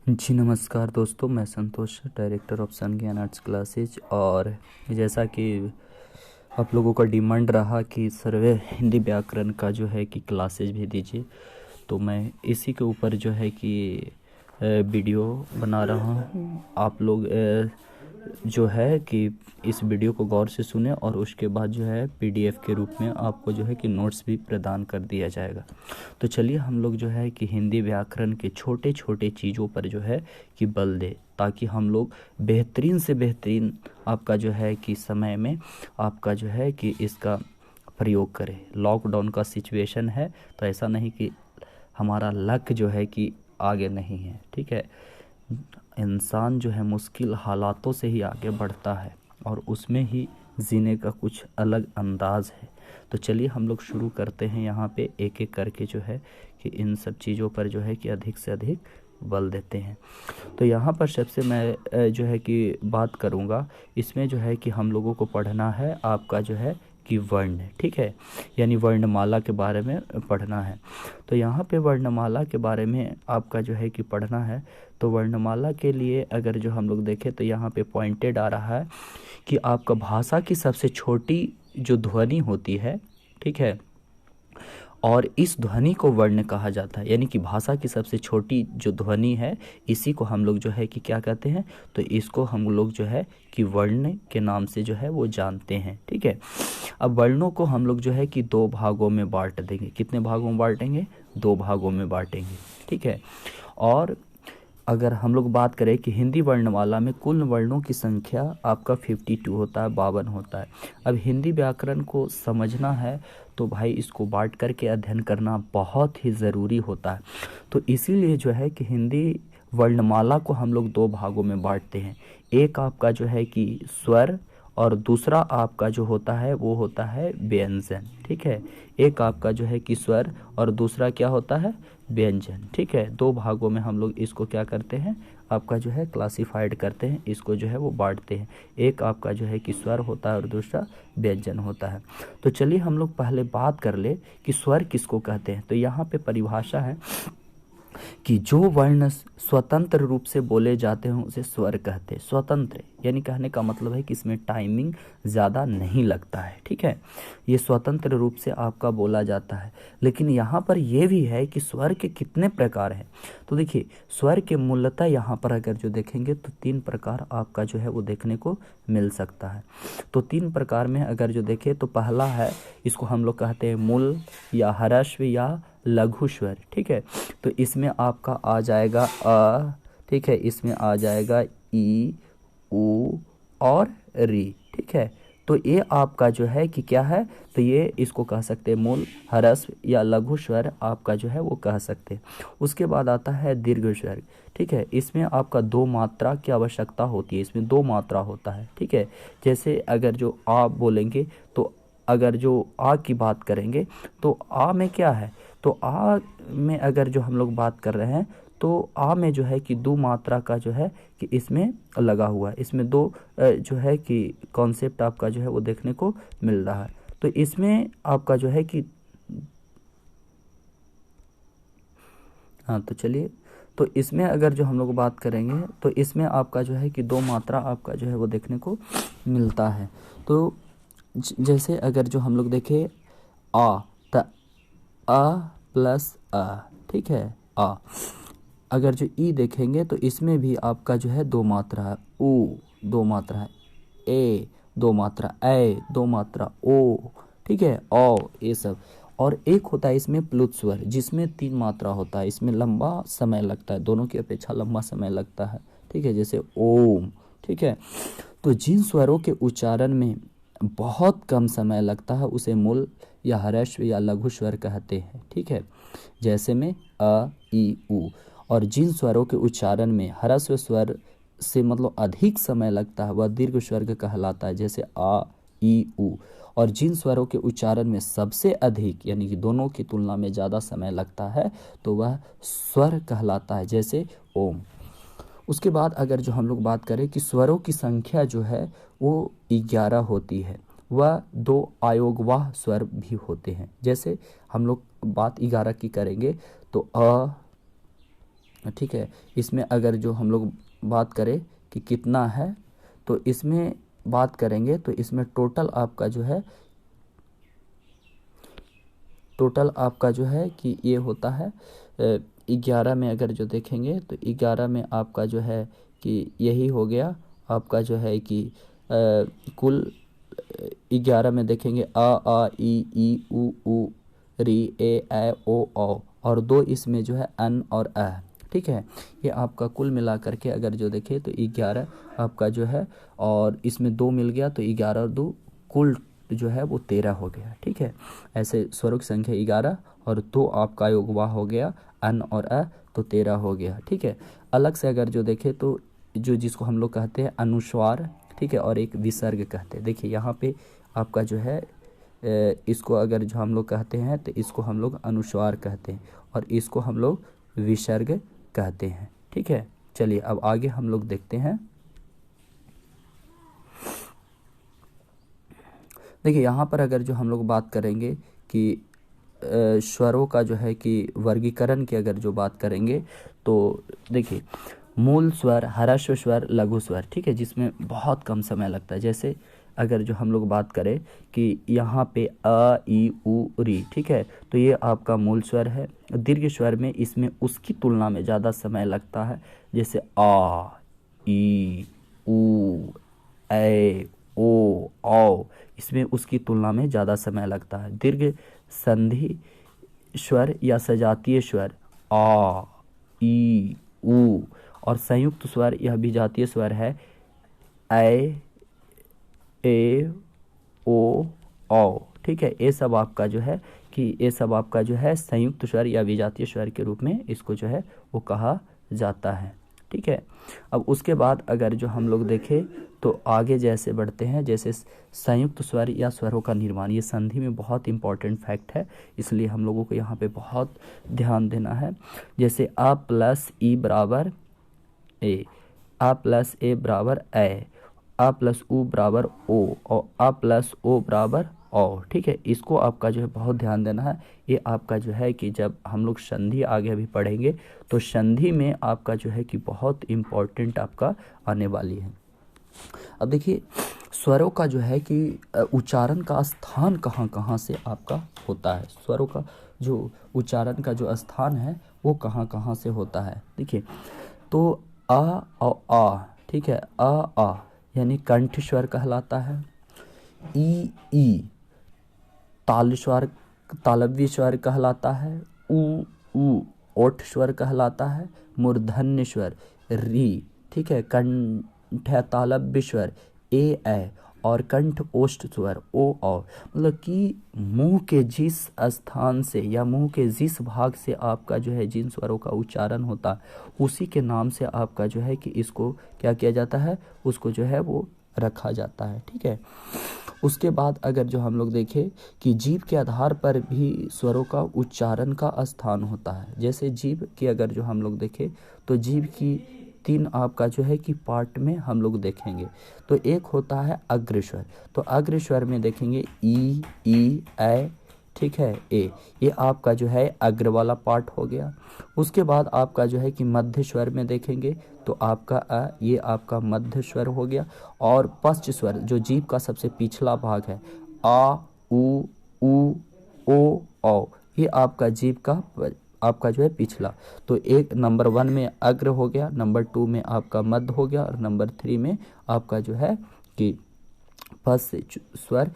जी नमस्कार दोस्तों, मैं संतोष, डायरेक्टर ऑफ सन ज्ञान आर्ट्स क्लासेज। और जैसा कि आप लोगों का डिमांड रहा कि सर्वे हिंदी व्याकरण का जो है कि क्लासेज भी दीजिए, तो मैं इसी के ऊपर जो है कि वीडियो बना रहा हूँ। आप लोग जो है कि इस वीडियो को गौर से सुने और उसके बाद जो है पीडीएफ के रूप में आपको जो है कि नोट्स भी प्रदान कर दिया जाएगा। तो चलिए हम लोग जो है कि हिंदी व्याकरण के छोटे छोटे चीज़ों पर जो है कि बल दे, ताकि हम लोग बेहतरीन से बेहतरीन आपका जो है कि समय में आपका जो है कि इसका प्रयोग करें। लॉकडाउन का सिचुएशन है, तो ऐसा नहीं कि हमारा लक जो है कि आगे नहीं है, ठीक है। इंसान जो है मुश्किल हालातों से ही आगे बढ़ता है और उसमें ही जीने का कुछ अलग अंदाज है। तो चलिए हम लोग शुरू करते हैं यहाँ पे एक एक करके जो है कि इन सब चीज़ों पर जो है कि अधिक से अधिक बल देते हैं। तो यहाँ पर सबसे मैं जो है कि बात करूँगा, इसमें जो है कि हम लोगों को पढ़ना है आपका जो है कि वर्ण, ठीक है, यानी वर्णमाला के बारे में पढ़ना है। तो यहाँ पे वर्णमाला के बारे में आपका जो है कि पढ़ना है। तो वर्णमाला के लिए अगर जो हम लोग देखें तो यहाँ पे पॉइंटेड आ रहा है कि आपका भाषा की सबसे छोटी जो ध्वनि होती है, ठीक है, और इस ध्वनि को वर्ण कहा जाता है। यानी कि भाषा की सबसे छोटी जो ध्वनि है, इसी को हम लोग जो है कि क्या कहते हैं, तो इसको हम लोग जो है कि वर्ण के नाम से जो है वो जानते हैं, ठीक है। अब वर्णों को हम लोग जो है कि दो भागों में बांट देंगे। कितने भागों में बांटेंगे? दो भागों में बांटेंगे, ठीक है। और अगर हम लोग बात करें कि हिंदी वर्णमाला में कुल वर्णों की संख्या आपका 52 होता है, 52 होता है। अब हिंदी व्याकरण को समझना है तो भाई इसको बांट करके अध्ययन करना बहुत ही ज़रूरी होता है। तो इसीलिए जो है कि हिंदी वर्णमाला को हम लोग दो भागों में बांटते हैं। एक आपका जो है कि स्वर और दूसरा आपका जो होता है वो होता है व्यंजन, ठीक है। एक आपका जो है कि स्वर और दूसरा क्या होता है? व्यंजन, ठीक है। दो भागों में हम लोग इसको क्या करते हैं, आपका जो है क्लासिफाइड करते हैं, इसको जो है वो बांटते हैं। एक आपका जो है कि स्वर होता है और दूसरा व्यंजन होता है। तो चलिए हम लोग पहले बात कर ले कि स्वर किसको कहते हैं। तो यहाँ पे परिभाषा है कि जो वर्ण स्वतंत्र रूप से बोले जाते हैं उसे स्वर कहते हैं। स्वतंत्र यानी कहने का मतलब है कि इसमें टाइमिंग ज़्यादा नहीं लगता है, ठीक है। ये स्वतंत्र रूप से आपका बोला जाता है। लेकिन यहाँ पर यह भी है कि स्वर के कितने प्रकार हैं। तो देखिए स्वर के मूलतः यहाँ पर अगर जो देखेंगे तो तीन प्रकार आपका जो है वो देखने को मिल सकता है। तो तीन प्रकार में अगर जो देखें तो पहला है, इसको हम लोग कहते हैं मूल या ह्रस्व या लघु स्वर, ठीक है। तो इसमें आपका आ जाएगा अ, ठीक है, इसमें आ जाएगा ई, उ और री, ठीक है। तो ये आपका जो है कि क्या है, तो ये इसको कह सकते हैं मूल, ह्रस्व या लघु स्वर आपका जो है वो कह सकते हैं। उसके बाद आता है दीर्घ स्वर, ठीक है। इसमें आपका दो मात्रा की आवश्यकता होती है, इसमें दो मात्रा होता है, ठीक है। जैसे अगर जो आ बोलेंगे तो अगर जो आ की बात करेंगे तो आ में क्या है, तो आ में अगर जो हम लोग बात कर रहे हैं तो आ में जो है कि दो मात्रा का जो है कि इसमें लगा हुआ है। इसमें दो जो है कि कॉन्सेप्ट आपका जो है वो देखने को मिल रहा है। तो इसमें आपका जो है कि हाँ, तो चलिए, तो इसमें अगर जो हम लोग बात करेंगे तो इसमें आपका जो है कि दो मात्रा आपका जो है वो देखने को मिलता है। तो जैसे अगर जो हम लोग देखें आ, त आ प्लस आ, ठीक है, आ। अगर जो ई देखेंगे तो इसमें भी आपका जो है दो मात्रा है, ऊ दो मात्रा है, ए दो मात्रा, ए दो मात्रा, ओ, ठीक है, ओ, ये सब। और एक होता है इसमें प्लुत स्वर जिसमें तीन मात्रा होता है। इसमें लंबा समय लगता है, दोनों की अपेक्षा लंबा समय लगता है, ठीक है, जैसे ओम, ठीक है। तो जिन स्वरों के उच्चारण में बहुत कम समय लगता है उसे मूल या ह्रस्व या लघु स्वर कहते हैं, ठीक है। जैसे में अ, ई, उ। और जिन स्वरों के उच्चारण में ह्रस्व स्वर से मतलब अधिक समय लगता है वह दीर्घ स्वर कहलाता है, जैसे आ, ई, उ। और जिन स्वरों के उच्चारण में सबसे अधिक यानी कि दोनों की तुलना में ज़्यादा समय लगता है तो वह स्वर कहलाता है, जैसे ओम। उसके बाद अगर जो हम लोग बात करें कि स्वरों की संख्या जो है वो 11 होती है, वह दो आयोगवाह स्वर भी होते हैं। जैसे हम लोग बात 11 की करेंगे तो अ, ठीक है। इसमें अगर जो हम लोग बात करें कि कितना है, तो इसमें बात करेंगे तो इसमें टोटल आपका जो है कि ये होता है 11 में अगर जो देखेंगे तो 11 में आपका जो है कि यही हो गया आपका जो है कि कुल 11 में देखेंगे आ ई उ री ए ओ और 2 इसमें जो है अन और अ। ठीक है, ये आपका कुल मिला करके अगर जो देखें तो 11 आपका जो है, और इसमें 2 मिल गया तो 11 और 2 कुल जो है वो 13 हो गया। ठीक है, ऐसे स्वरों की संख्या 11 और 2 आपका योगवा हो गया अन और अ, तो 13 हो गया। ठीक है, अलग से अगर जो देखें तो जो जिसको हम लोग कहते हैं अनुस्वार, ठीक है, और एक विसर्ग कहते हैं। देखिए यहाँ पे आपका जो है इसको अगर जो हम लोग कहते हैं तो इसको हम लोग अनुस्वार कहते हैं और इसको हम लोग विसर्ग कहते हैं। ठीक है, चलिए अब आगे हम लोग देखते हैं। देखिए यहाँ पर अगर जो हम लोग बात करेंगे कि स्वरों का जो है कि वर्गीकरण की अगर जो बात करेंगे तो देखिए मूल स्वर, ह्रस्व स्वर, लघु स्वर, ठीक है, जिसमें बहुत कम समय लगता है। जैसे अगर जो हम लोग बात करें कि यहाँ पे अ ई उ री, ठीक है, तो ये आपका मूल स्वर है। दीर्घ स्वर में इसमें उसकी तुलना में ज़्यादा समय लगता है, जैसे आ ई उ ए ओ औ, इसमें उसकी तुलना में ज़्यादा समय लगता है। दीर्घ संधि स्वर या सजातीय स्वर आ ई उ, और संयुक्त स्वर यह विजातीय स्वर है ए ओ औ। ठीक है, ये सब आपका जो है कि ये सब आपका जो है संयुक्त स्वर या विजातीय स्वर के रूप में इसको जो है वो कहा जाता है। ठीक है, अब उसके बाद अगर जो हम लोग देखें तो आगे जैसे बढ़ते हैं, जैसे संयुक्त स्वर या स्वरों का निर्माण, ये संधि में बहुत इंपॉर्टेंट फैक्ट है, इसलिए हम लोगों को यहाँ पे बहुत ध्यान देना है। जैसे आ प्लस ई बराबर ए, आ प्लस ए बराबर ए, आ प्लस उ बराबर ओ और आ प्लस ओ बराबर औ। ठीक है, इसको आपका जो है बहुत ध्यान देना है। ये आपका जो है कि जब हम लोग संधि आगे अभी पढ़ेंगे तो संधि में आपका जो है कि बहुत इम्पोर्टेंट आपका आने वाली है। अब देखिए स्वरों का जो है कि उच्चारण का स्थान कहाँ कहाँ से आपका होता है, स्वरों का जो उच्चारण का जो स्थान है वो कहाँ कहाँ से होता है। देखिए तो आ और आ, ठीक है, आ यानी कंठ स्वर कहलाता है। ई तालव्य स्वर कहलाता है। उ ओठ स्वर कहलाता है। मूर्धन्य स्वर री, ठीक है, कंठ तालव्य स्वर ए और कंठ ओष्ठ स्वर ओ औ। मतलब कि मुंह के जिस स्थान से या मुंह के जिस भाग से आपका जो है जिन स्वरों का उच्चारण होता है उसी के नाम से आपका जो है कि इसको क्या किया जाता है, उसको जो है वो रखा जाता है। ठीक है, उसके बाद अगर जो हम लोग देखें कि जीभ के आधार पर भी स्वरों का उच्चारण का स्थान होता है। जैसे जीभ की अगर जो हम लोग देखें तो जीभ की 3 आपका जो है कि पार्ट में हम लोग देखेंगे। तो एक होता है अग्रस्वर, तो अग्रस्वर में देखेंगे ई ए, ठीक है, ए, ये आपका जो है अग्र वाला पार्ट हो गया। उसके बाद आपका जो है कि मध्य स्वर में देखेंगे तो आपका अ, ये आपका मध्य स्वर हो गया। और पश्च स्वर जो जीभ का सबसे पिछला भाग है आ उ ओ औ, ये आपका जीभ का आपका जो है पिछला। तो एक नंबर 1 में अग्र हो गया, नंबर 2 में आपका मध्य हो गया और नंबर 3 में आपका जो है कि पश्च स्वर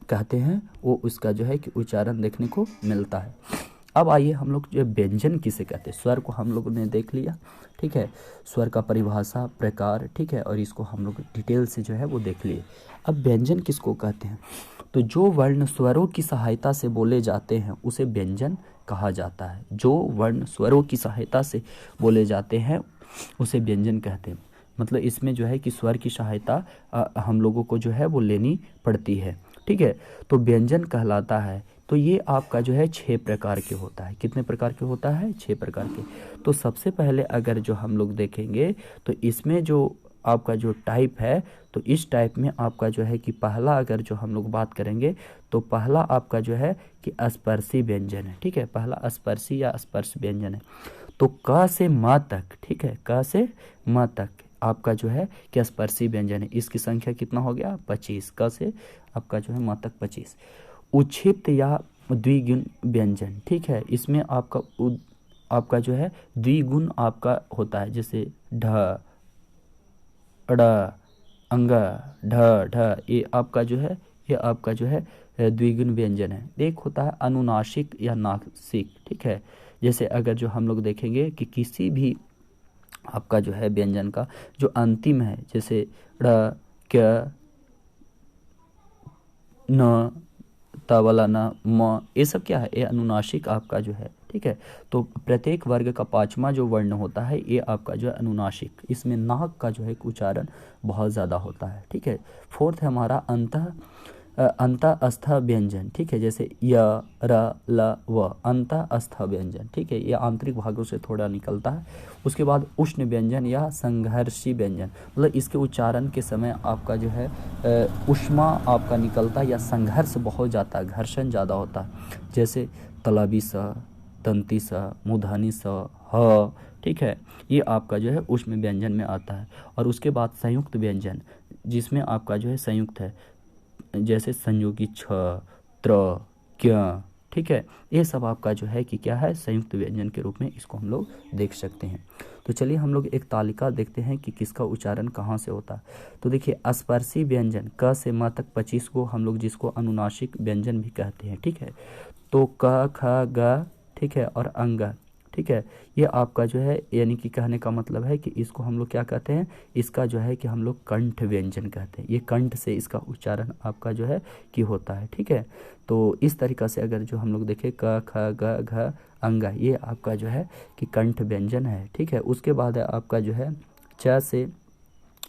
कहते हैं वो उसका जो है कि उच्चारण देखने को मिलता है। अब आइए हम लोग जो व्यंजन किसे कहते हैं, स्वर को हम लोगों ने देख लिया। ठीक है, स्वर का परिभाषा प्रकार, ठीक है, और इसको हम लोग डिटेल से जो है वो देख लिए। अब व्यंजन किसको कहते हैं, तो जो वर्ण स्वरों की सहायता से बोले जाते हैं उसे व्यंजन कहा जाता है। जो वर्ण स्वरों की सहायता से बोले जाते हैं उसे व्यंजन कहते हैं। मतलब इसमें जो है कि स्वर की सहायता हम लोगों को जो है वो लेनी पड़ती है। ठीक है, तो व्यंजन कहलाता है। तो ये आपका जो है 6 प्रकार के होता है। कितने प्रकार के होता है, 6 प्रकार के। तो सबसे पहले अगर जो हम लोग देखेंगे तो इसमें जो आपका जो टाइप है, तो इस टाइप में आपका जो है कि पहला अगर जो हम लोग बात करेंगे तो पहला आपका जो है कि स्पर्शी व्यंजन है। ठीक है, पहला स्पर्शी या स्पर्श व्यंजन है। तो क से म तक, ठीक है, क से म तक आपका जो है कि स्पर्शी व्यंजन है। इसकी संख्या कितना हो गया? 25। क से आपका जो है म तक 25। उक्षिप्त या द्विगुण व्यंजन, ठीक है, इसमें आपका जो है द्विगुण आपका होता है, जैसे ढ, ड़, अंग, ढ ढ, ये आपका जो है द्विगुण व्यंजन है। एक होता है अनुनासिक या नासिक, ठीक है, जैसे अगर जो हम लोग देखेंगे कि किसी भी आपका जो है व्यंजन का जो अंतिम है, जैसे ड़, क, न, त वाला न, म, ये सब क्या है? ये अनुनासिक आपका जो है, ठीक है। तो प्रत्येक वर्ग का पांचवा जो वर्ण होता है ये आपका जो है अनुनासिक, इसमें नाक का जो है उच्चारण बहुत ज़्यादा होता है, ठीक है। फोर्थ है हमारा अंतःस्थ व्यंजन, ठीक है, जैसे य, र, ल, व, अंतःस्थ व्यंजन, ठीक है, ये आंतरिक भागों से थोड़ा निकलता है। उसके बाद उष्ण व्यंजन या संघर्षी व्यंजन, मतलब इसके उच्चारण के समय आपका जो है ऊष्मा आपका निकलता है या संघर्ष बहुत जाता है, घर्षण ज़्यादा होता है, जैसे तलाबी स, दंती स, मूर्धनी स, ह, ठीक है, ये आपका जो है उष्ण व्यंजन में आता है। और उसके बाद संयुक्त व्यंजन, जिसमें आपका जो है संयुक्त है, जैसे संयोगी छ, त्र, क्य, ठीक है, ये सब आपका जो है कि क्या है? संयुक्त व्यंजन के रूप में इसको हम लोग देख सकते हैं। तो चलिए हम लोग एक तालिका देखते हैं कि किसका उच्चारण कहाँ से होता है। तो देखिए स्पर्शी व्यंजन क से म तक 25 को हम लोग जिसको अनुनासिक व्यंजन भी कहते हैं, ठीक है। तो क, ख, ग, ठीक है, और अंग, ठीक है, ये आपका जो है यानी कि कहने का मतलब है कि इसको हम लोग क्या कहते हैं? इसका जो है कि हम लोग कंठ व्यंजन कहते हैं। ये कंठ से इसका उच्चारण आपका जो है कि होता है, ठीक है। तो इस तरीक़ा से अगर जो हम लोग देखें क, ख, ग, घ, अंग, ये आपका जो है कि कंठ व्यंजन है, ठीक है। उसके बाद है आपका जो है च से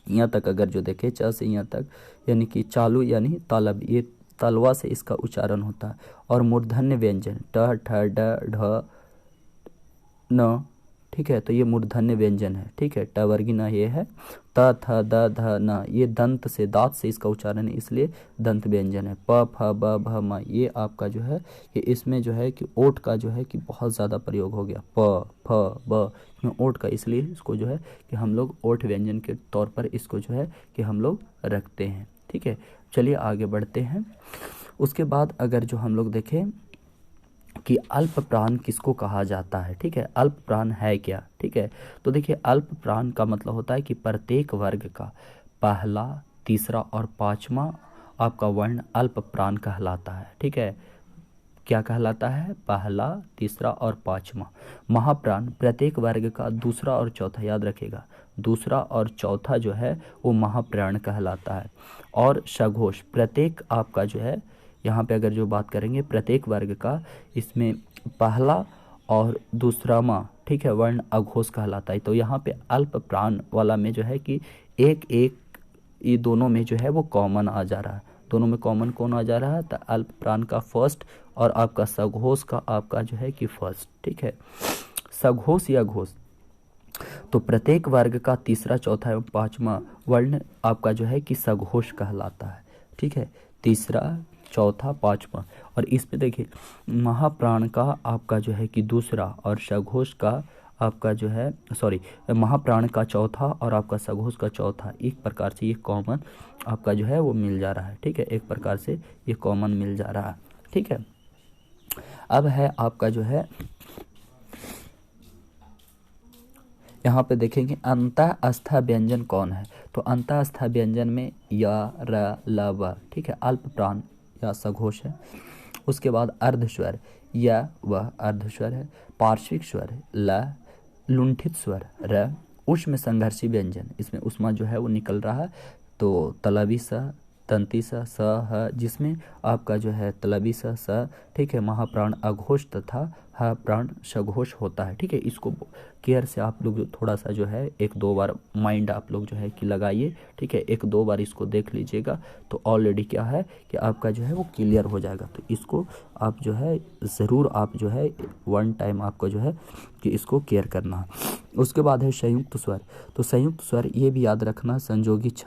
यहाँ तक, अगर जो देखें च से यहाँ तक यानी कि चालू यानी तालब, ये तलवा से इसका उच्चारण होता है। और मूर्धन्य व्यंजन ट, ठ, ड, ढ, न, ठीक है, तो ये मूर्धन्य व्यंजन है, ठीक है। ट वर्गी न ये है, त, थ, द, ध, न, ये दंत से, दांत से इसका उच्चारण है, इसलिए दंत व्यंजन है। प, फ, ब, भ, म, ये आपका जो है कि इसमें जो है कि ओठ का जो है कि बहुत ज़्यादा प्रयोग हो गया, प, फ, ब में ओठ का, इसलिए इसको जो है कि हम लोग ओठ व्यंजन के तौर पर इसको जो है कि हम लोग रखते हैं, ठीक है। चलिए आगे बढ़ते हैं। उसके बाद अगर जो हम लोग देखें कि अल्प प्राण किसको कहा जाता है, ठीक है, अल्प प्राण है क्या, ठीक है। तो देखिए अल्प प्राण का मतलब होता है कि प्रत्येक वर्ग का पहला, तीसरा और पांचवा आपका वर्ण अल्प प्राण कहलाता है, ठीक है। क्या कहलाता है? पहला, तीसरा और पांचवा। महाप्राण प्रत्येक वर्ग का दूसरा और चौथा, याद रखिएगा, दूसरा और चौथा जो है वो महाप्राण कहलाता है। और सघोष प्रत्येक आपका जो है यहाँ पे अगर जो बात करेंगे प्रत्येक वर्ग का, इसमें पहला और दूसरा माँ, ठीक है, वर्ण अघोष कहलाता है। तो यहाँ पे अल्प प्राण वाला में जो है कि एक एक ये दोनों में जो है वो कॉमन आ जा रहा है, दोनों में कॉमन कौन आ जा रहा है? तो अल्प प्राण का फर्स्ट और आपका सघोष का आपका जो है कि फर्स्ट, ठीक है। सघोष या घोष, तो प्रत्येक वर्ग का तीसरा, चौथा एवं पांचवा वर्ण आपका जो है कि सघोष कहलाता है, ठीक है, तीसरा, चौथा, पांचवा। और इसमें देखिए महाप्राण का आपका जो है कि दूसरा और सघोष का आपका जो है महाप्राण का चौथा और आपका सघोष का चौथा, एक प्रकार से ये कॉमन आपका जो है वो मिल जा रहा है, ठीक है, एक प्रकार से ये कॉमन मिल जा रहा है, ठीक है। अब है आपका जो है यहाँ पे देखेंगे अंतःस्थ व्यंजन कौन है। तो अंतःस्थ व्यंजन में य, र, ल, व, ठीक है, अल्प प्राण या सघोष है। उसके बाद अर्धस्वर य, व अर्धस्वर है। पार्श्विक स्वर ल, लुंठित स्वर र। उष्म संघर्षी व्यंजन, इसमें उष्मा जो है वो निकल रहा है, तो तलवी स, तंती स, ह, जिसमें आपका जो है तलवी स, ठीक है, महाप्राण अघोष तथा ह प्राण सघोष होता है, ठीक है। इसको केयर से आप लोग थोड़ा सा जो है एक दो बार माइंड आप लोग जो है कि लगाइए, ठीक है, एक दो बार इसको देख लीजिएगा तो ऑलरेडी क्या है कि आपका जो है वो क्लियर हो जाएगा। तो इसको आप जो है ज़रूर आप जो है वन टाइम आपको जो है कि इसको केयर करना। उसके बाद है संयुक्त स्वर। तो संयुक्त स्वर ये भी याद रखना, संयोगी छ,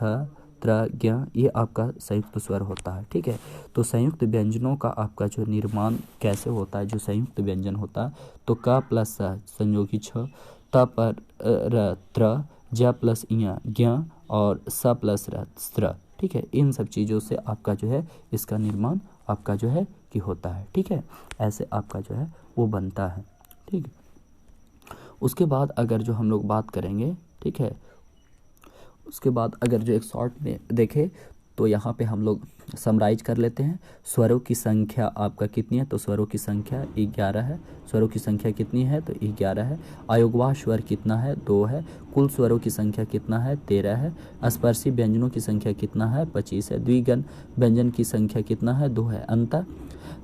त्र, ज्ञ, ये आपका संयुक्त स्वर होता है। ठीक है, तो संयुक्त व्यंजनों का आपका जो निर्माण कैसे होता है, जो संयुक्त व्यंजन होता है, तो क प्लस स संयोगी छ, त पर र त्र, ज प्लस ञ ज्ञ और स प्लस र स्त्र। ठीक है, इन सब चीज़ों से आपका जो है इसका निर्माण आपका जो है कि होता है। ठीक है, ऐसे आपका जो है वो बनता है। ठीक है, उसके बाद अगर जो हम लोग बात करेंगे, ठीक है, उसके बाद अगर जो एक शॉर्ट में देखें तो यहाँ पे हम लोग समराइज कर लेते हैं। स्वरों की संख्या आपका कितनी है, तो स्वरों की संख्या 11 है। स्वरों की संख्या कितनी है, तो 11 है। अयोगवाह स्वर कितना है, 2 है। कुल स्वरों की संख्या कितना है, 13 है। स्पर्शी व्यंजनों की संख्या कितना है, 25 है। द्विगण व्यंजन की संख्या कितना है, 2 है। अंत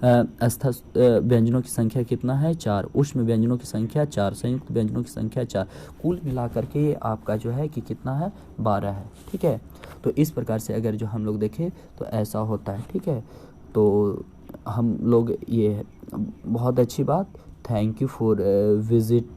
अस्थ व्यंजनों की संख्या कितना है, 4। उष्म व्यंजनों की संख्या 4। संयुक्त व्यंजनों की संख्या 4। कुल मिलाकर के ये आपका जो है कि कितना है, 12 है। ठीक है, तो इस प्रकार से अगर जो हम लोग देखें तो ऐसा होता है। ठीक है, तो हम लोग ये बहुत अच्छी बात। थैंक यू फॉर विजिट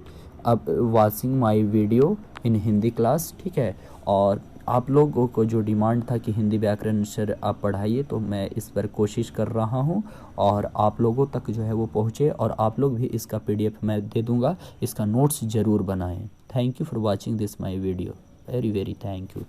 अब watching my video in Hindi class. ठीक है, और आप लोगों को जो डिमांड था कि हिंदी व्याकरण सर आप पढ़ाइए, तो मैं इस पर कोशिश कर रहा हूं और आप लोगों तक जो है वो पहुंचे, और आप लोग भी इसका PDF मैं दे दूंगा, इसका नोट्स ज़रूर बनाएं। Thank you for watching this my video. Very very thank you.